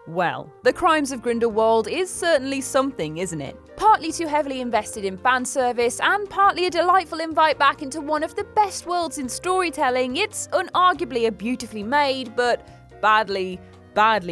Well, the Crimes of Grindelwald is certainly something, isn't it? Partly too heavily invested in fan service and partly a delightful invite back into one of the best worlds in storytelling, it's unarguably a beautifully made but badly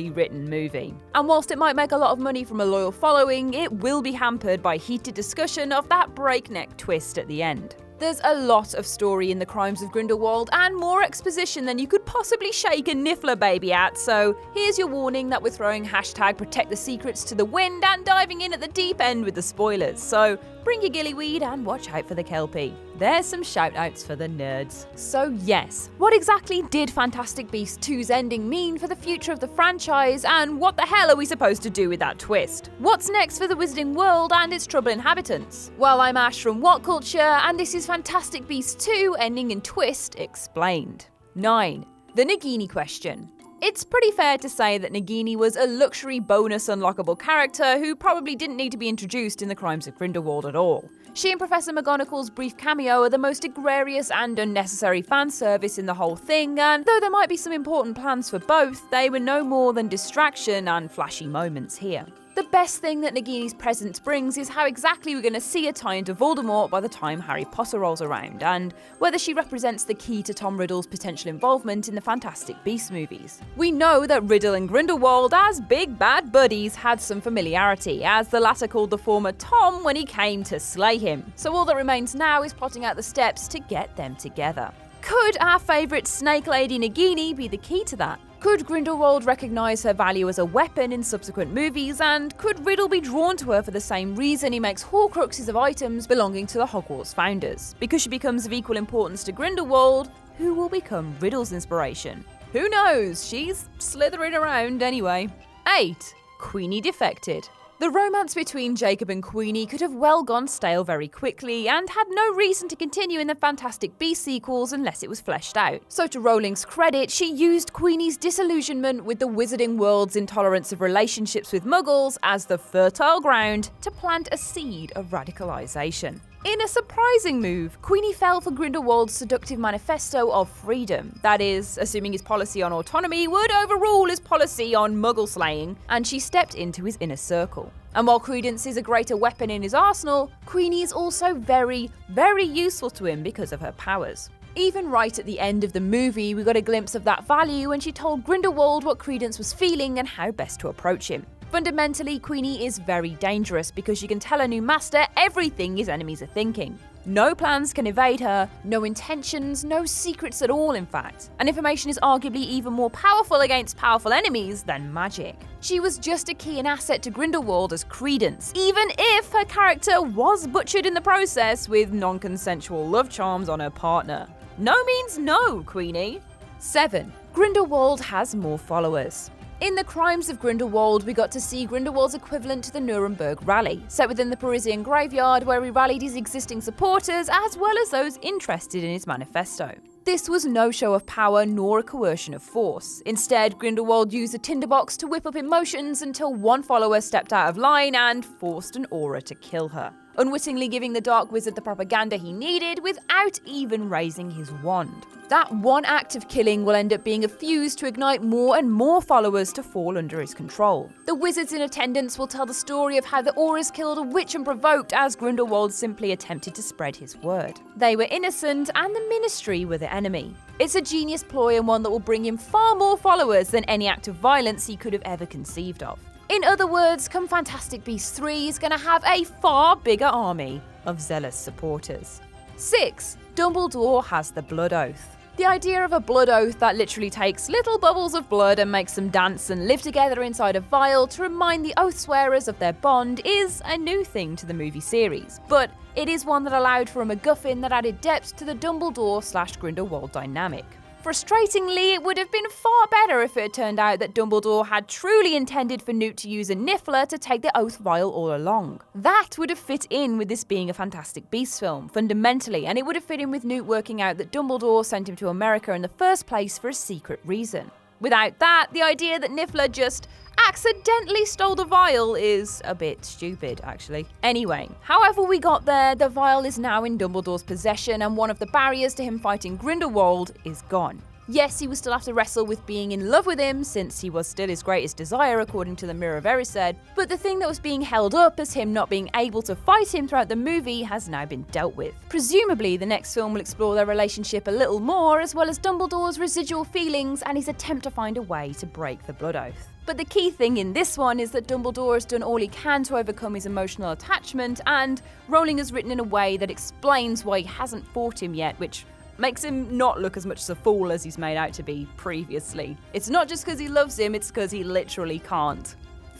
written movie. And whilst it might make a lot of money from a loyal following, it will be hampered by heated discussion of that breakneck twist at the end. There's a lot of story in the Crimes of Grindelwald and more exposition than you could possibly shake a Niffler baby at, so here's your warning that we're throwing hashtag protect the secrets to the wind and diving in at the deep end with the spoilers, so bring your gillyweed and watch out for the Kelpie. There's some shoutouts for the nerds. So yes, what exactly did Fantastic Beasts 2's ending mean for the future of the franchise, and what the hell are we supposed to do with that twist? What's next for the Wizarding World and its troubled inhabitants? Well, I'm Ash from What Culture, and this is Fantastic Beasts 2 Ending in Twist Explained. 9. The Nagini Question. It's pretty fair to say that Nagini was a luxury bonus unlockable character who probably didn't need to be introduced in the Crimes of Grindelwald at all. She and Professor McGonagall's brief cameo are the most egregious and unnecessary fan service in the whole thing, and though there might be some important plans for both, they were no more than distraction and flashy moments here. The best thing that Nagini's presence brings is how exactly we're going to see her tie into Voldemort by the time Harry Potter rolls around, and whether she represents the key to Tom Riddle's potential involvement in the Fantastic Beasts movies. We know that Riddle and Grindelwald, as big bad buddies, had some familiarity, as the latter called the former Tom when he came to slay him. So all that remains now is plotting out the steps to get them together. Could our favourite Snake Lady Nagini be the key to that? Could Grindelwald recognise her value as a weapon in subsequent movies, and could Riddle be drawn to her for the same reason he makes Horcruxes of items belonging to the Hogwarts founders? Because she becomes of equal importance to Grindelwald, who will become Riddle's inspiration? Who knows? She's slithering around anyway. 8. Queenie Defected. The romance between Jacob and Queenie could have well gone stale very quickly and had no reason to continue in the Fantastic Beasts sequels unless it was fleshed out. So to Rowling's credit, she used Queenie's disillusionment with the Wizarding World's intolerance of relationships with Muggles as the fertile ground to plant a seed of radicalisation. In a surprising move, Queenie fell for Grindelwald's seductive manifesto of freedom, that is, assuming his policy on autonomy would overrule his policy on Muggle slaying, and she stepped into his inner circle. And while Credence is a greater weapon in his arsenal, Queenie is also very useful to him because of her powers. Even right at the end of the movie, we got a glimpse of that value when she told Grindelwald what Credence was feeling and how best to approach him. Fundamentally, Queenie is very dangerous because she can tell her new master everything his enemies are thinking. No plans can evade her, no intentions, no secrets at all in fact. And information is arguably even more powerful against powerful enemies than magic. She was just a key and asset to Grindelwald as Credence, even if her character was butchered in the process with non-consensual love charms on her partner. No means no, Queenie. 7. Grindelwald has more followers. In the Crimes of Grindelwald, we got to see Grindelwald's equivalent to the Nuremberg Rally, set within the Parisian graveyard where he rallied his existing supporters as well as those interested in his manifesto. This was no show of power nor a coercion of force. Instead, Grindelwald used a tinderbox to whip up emotions until one follower stepped out of line and forced an aura to kill her, unwittingly giving the Dark Wizard the propaganda he needed without even raising his wand. That one act of killing will end up being a fuse to ignite more and more followers to fall under his control. The wizards in attendance will tell the story of how the auras killed a witch unprovoked as Grindelwald simply attempted to spread his word. They were innocent and the Ministry were the enemy. It's a genius ploy and one that will bring him far more followers than any act of violence he could have ever conceived of. In other words, come Fantastic Beasts 3 is going to have a far bigger army of zealous supporters. 6. Dumbledore has the blood oath. The idea of a blood oath that literally takes little bubbles of blood and makes them dance and live together inside a vial to remind the oath swearers of their bond is a new thing to the movie series, but it is one that allowed for a MacGuffin that added depth to the Dumbledore/Grindelwald dynamic. Frustratingly, it would have been far better if it had turned out that Dumbledore had truly intended for Newt to use a Niffler to take the oath vial all along. That would have fit in with this being a Fantastic Beasts film, fundamentally, and it would have fit in with Newt working out that Dumbledore sent him to America in the first place for a secret reason. Without that, the idea that Niffler just accidentally stole the vial is a bit stupid, actually. Anyway, however we got there, the vial is now in Dumbledore's possession and one of the barriers to him fighting Grindelwald is gone. Yes, he would still have to wrestle with being in love with him, since he was still his greatest desire according to the Mirror of Erised, but the thing that was being held up as him not being able to fight him throughout the movie has now been dealt with. Presumably, the next film will explore their relationship a little more, as well as Dumbledore's residual feelings and his attempt to find a way to break the Blood Oath. But the key thing in this one is that Dumbledore has done all he can to overcome his emotional attachment, and Rowling has written in a way that explains why he hasn't fought him yet, which makes him not look as much as a fool as he's made out to be previously. It's not just because he loves him, it's because he literally can't.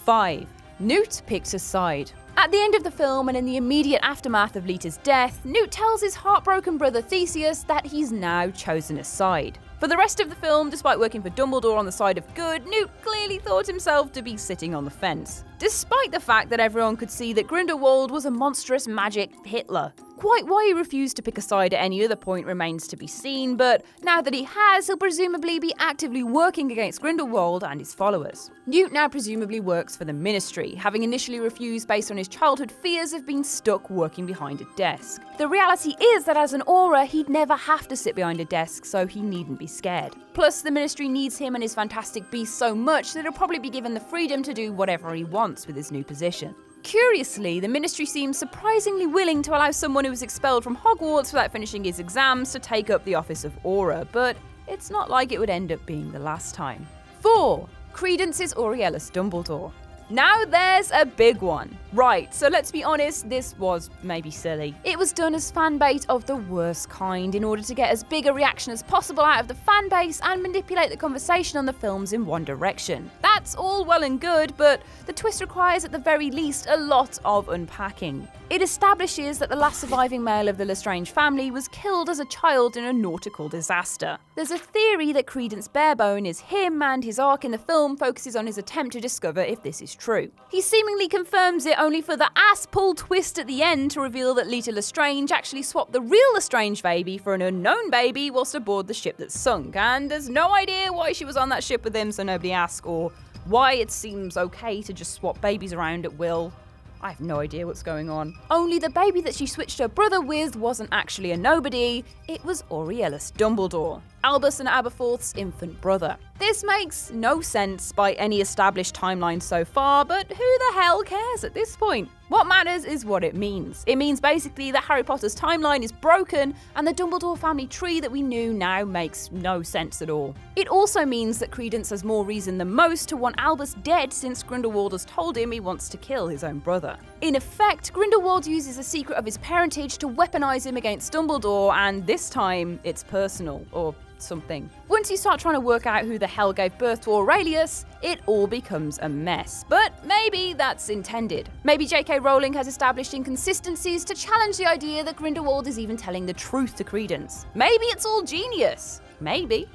5. Newt picked a side. At the end of the film and in the immediate aftermath of Leta's death, Newt tells his heartbroken brother Theseus that he's now chosen a side. For the rest of the film, despite working for Dumbledore on the side of good, Newt clearly thought himself to be sitting on the fence. Despite the fact that everyone could see that Grindelwald was a monstrous magic Hitler. Quite why he refused to pick a side at any other point remains to be seen, but now that he has, he'll presumably be actively working against Grindelwald and his followers. Newt now presumably works for the Ministry, having initially refused based on his childhood fears of being stuck working behind a desk. The reality is that as an Auror, he'd never have to sit behind a desk, so he needn't be scared. Plus, the Ministry needs him and his fantastic beasts so much that he'll probably be given the freedom to do whatever he wants with his new position. Curiously, the Ministry seems surprisingly willing to allow someone who was expelled from Hogwarts without finishing his exams to take up the office of Auror, but it's not like it would end up being the last time. 4. Credence is Aurelius Dumbledore. Now there's a big one. Right, so let's be honest, this was maybe silly. It was done as fanbait of the worst kind in order to get as big a reaction as possible out of the fan base and manipulate the conversation on the films in one direction. That's all well and good, but the twist requires at the very least a lot of unpacking. It establishes that the last surviving male of the Lestrange family was killed as a child in a nautical disaster. There's a theory that Credence Barebone is him, and his arc in the film focuses on his attempt to discover if this is true. He seemingly confirms it only for the ass-pull twist at the end to reveal that Leta Lestrange actually swapped the real Lestrange baby for an unknown baby whilst aboard the ship that sunk, and there's no idea why she was on that ship with him, so nobody asked, or why it seems okay to just swap babies around at will. I have no idea what's going on. Only the baby that she switched her brother with wasn't actually a nobody, it was Aurelius Dumbledore, Albus and Aberforth's infant brother. This makes no sense by any established timeline so far, but who the hell cares at this point? What matters is what it means. It means basically that Harry Potter's timeline is broken and the Dumbledore family tree that we knew now makes no sense at all. It also means that Credence has more reason than most to want Albus dead since Grindelwald has told him he wants to kill his own brother. In effect, Grindelwald uses the secret of his parentage to weaponize him against Dumbledore, and this time it's personal, or something. Once you start trying to work out who the hell gave birth to Aurelius, it all becomes a mess. But maybe that's intended. Maybe J.K. Rowling has established inconsistencies to challenge the idea that Grindelwald is even telling the truth to Credence. Maybe it's all genius. Maybe.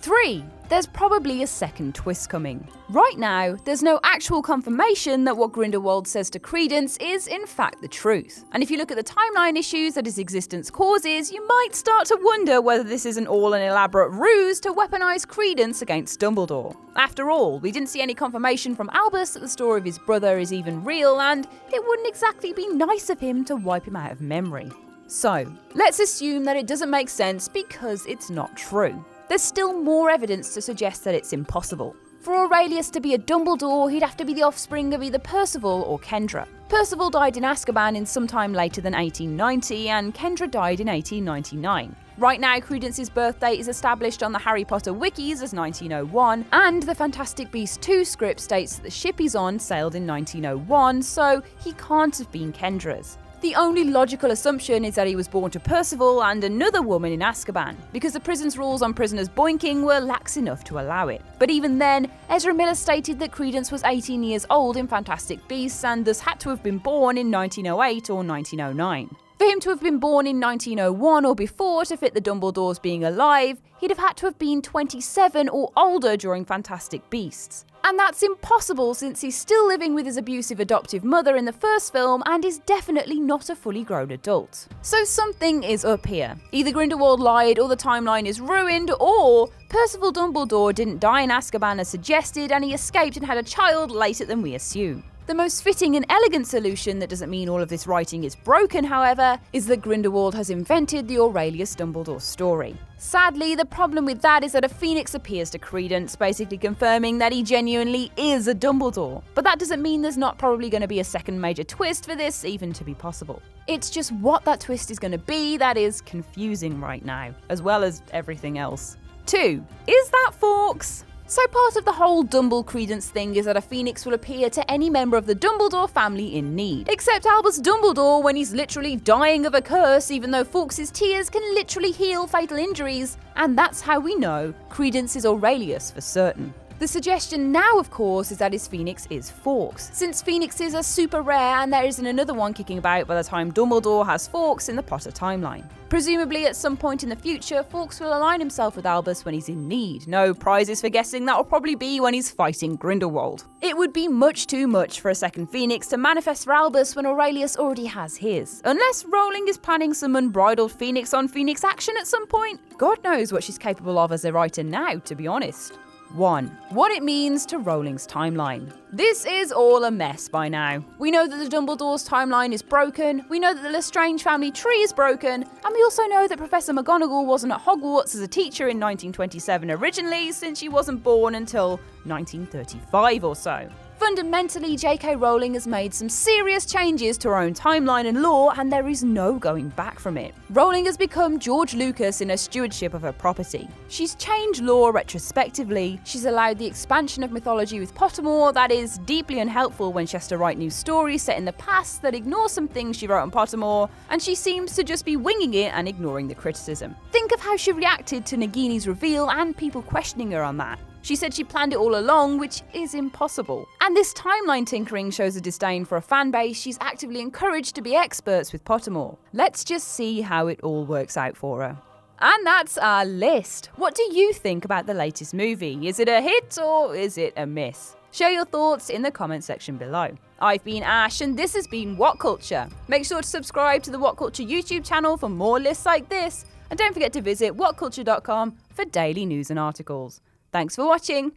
3. There's probably a second twist coming. Right now, there's no actual confirmation that what Grindelwald says to Credence is in fact the truth. And if you look at the timeline issues that his existence causes, you might start to wonder whether this isn't all an elaborate ruse to weaponize Credence against Dumbledore. After all, we didn't see any confirmation from Albus that the story of his brother is even real, and it wouldn't exactly be nice of him to wipe him out of memory. So, let's assume that it doesn't make sense because it's not true. There's still more evidence to suggest that it's impossible. For Aurelius to be a Dumbledore, he'd have to be the offspring of either Percival or Kendra. Percival died in Azkaban in some time later than 1890, and Kendra died in 1899. Right now, Credence's birth date is established on the Harry Potter wikis as 1901, and the Fantastic Beasts 2 script states that the ship he's on sailed in 1901, so he can't have been Kendra's. The only logical assumption is that he was born to Percival and another woman in Azkaban, because the prison's rules on prisoners boinking were lax enough to allow it. But even then, Ezra Miller stated that Credence was 18 years old in Fantastic Beasts and thus had to have been born in 1908 or 1909. For him to have been born in 1901 or before to fit the Dumbledores being alive, he'd have had to have been 27 or older during Fantastic Beasts. And that's impossible since he's still living with his abusive adoptive mother in the first film and is definitely not a fully grown adult. So something is up here. Either Grindelwald lied or the timeline is ruined, or Percival Dumbledore didn't die in Azkaban as suggested and he escaped and had a child later than we assume. The most fitting and elegant solution that doesn't mean all of this writing is broken, however, is that Grindelwald has invented the Aurelius Dumbledore story. Sadly, the problem with that is that a phoenix appears to Credence, basically confirming that he genuinely is a Dumbledore. But that doesn't mean there's not probably going to be a second major twist for this even to be possible. It's just what that twist is going to be that is confusing right now, as well as everything else. 2. Is that Fawkes? So part of the whole Credence thing is that a phoenix will appear to any member of the Dumbledore family in need. Except Albus Dumbledore when he's literally dying of a curse, even though Fawkes' tears can literally heal fatal injuries. And that's how we know Credence is Aurelius for certain. The suggestion now, of course, is that his phoenix is Fawkes, since phoenixes are super rare and there isn't another one kicking about by the time Dumbledore has Fawkes in the Potter timeline. Presumably at some point in the future, Fawkes will align himself with Albus when he's in need. No prizes for guessing, that will probably be when he's fighting Grindelwald. It would be much too much for a second phoenix to manifest for Albus when Aurelius already has his. Unless Rowling is planning some unbridled phoenix on phoenix action at some point. God knows what she's capable of as a writer now, to be honest. 1. What it means to Rowling's timeline. This is all a mess by now. We know that the Dumbledore's timeline is broken, we know that the Lestrange family tree is broken, and we also know that Professor McGonagall wasn't at Hogwarts as a teacher in 1927 originally, since she wasn't born until 1935 or so. Fundamentally, J.K. Rowling has made some serious changes to her own timeline and lore, and there is no going back from it. Rowling has become George Lucas in her stewardship of her property. She's changed lore retrospectively, she's allowed the expansion of mythology with Pottermore that is deeply unhelpful when she has to write new stories set in the past that ignore some things she wrote on Pottermore, and she seems to just be winging it and ignoring the criticism. Think of how she reacted to Nagini's reveal and people questioning her on that. She said she planned it all along, which is impossible. And this timeline tinkering shows a disdain for a fanbase she's actively encouraged to be experts with Pottermore. Let's just see how it all works out for her. And that's our list. What do you think about the latest movie? Is it a hit or is it a miss? Share your thoughts in the comment section below. I've been Ash and this has been What Culture. Make sure to subscribe to the What Culture YouTube channel for more lists like this. And don't forget to visit whatculture.com for daily news and articles. Thanks for watching.